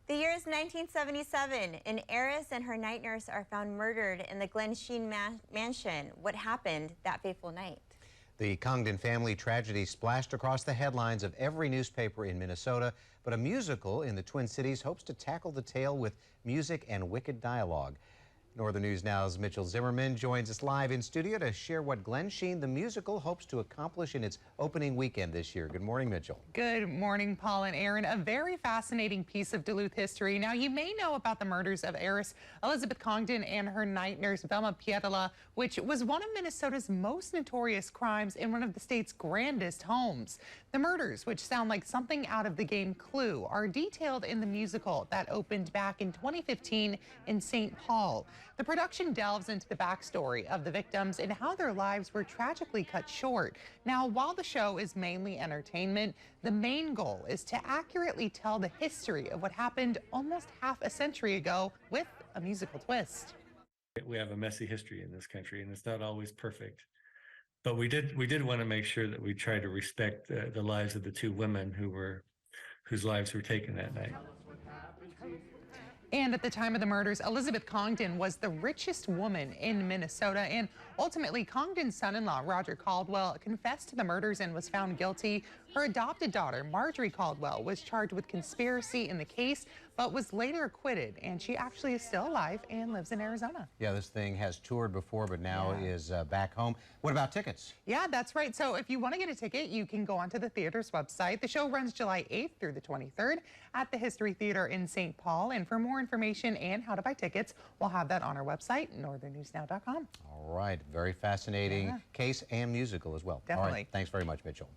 The year is 1977. An heiress and her night nurse are found murdered in the Glensheen Mansion. What happened that fateful night? The Congdon family tragedy splashed across the headlines of every newspaper in Minnesota, but a musical in the Twin Cities hopes to tackle the tale with music and wicked dialogue. Northern News Now's Mitchell Zimmerman joins us live in studio to share what Glensheen the musical hopes to accomplish in its opening weekend this year. Good morning, Mitchell. Good morning, Paul and Aaron. A very fascinating piece of Duluth history. Now, you may know about the murders of heiress Elizabeth Congdon and her night nurse Velma Pietila, which was one of Minnesota's most notorious crimes in one of the state's grandest homes. The murders, which sound like something out of the game Clue, are detailed in the musical that opened back in 2015 in St. Paul. The production delves into the backstory of the victims and how their lives were tragically cut short. Now, while the show is mainly entertainment, the main goal is to accurately tell the history of what happened almost half a century ago with a musical twist. We have a messy history in this country, and it's not always perfect. But we did want to make sure that we try to respect the lives of the two women whose lives were taken that night. And at the time of the murders, Elizabeth Congdon was the richest woman in Minnesota. And ultimately, Congdon's son-in-law, Roger Caldwell, confessed to the murders and was found guilty. Her adopted daughter, Marjorie Caldwell, was charged with conspiracy in the case, but was later acquitted. And she actually is still alive and lives in Arizona. Yeah, this thing has toured before, but now is back home. What about tickets? Yeah, that's right. So if you want to get a ticket, you can go onto the theater's website. The show runs July 8th through the 23rd at the History Theater in St. Paul. And for more information and how to buy tickets, we'll have that on our website, northernnewsnow.com. All right, very fascinating case and musical as well. Definitely. All right, thanks very much, Mitchell.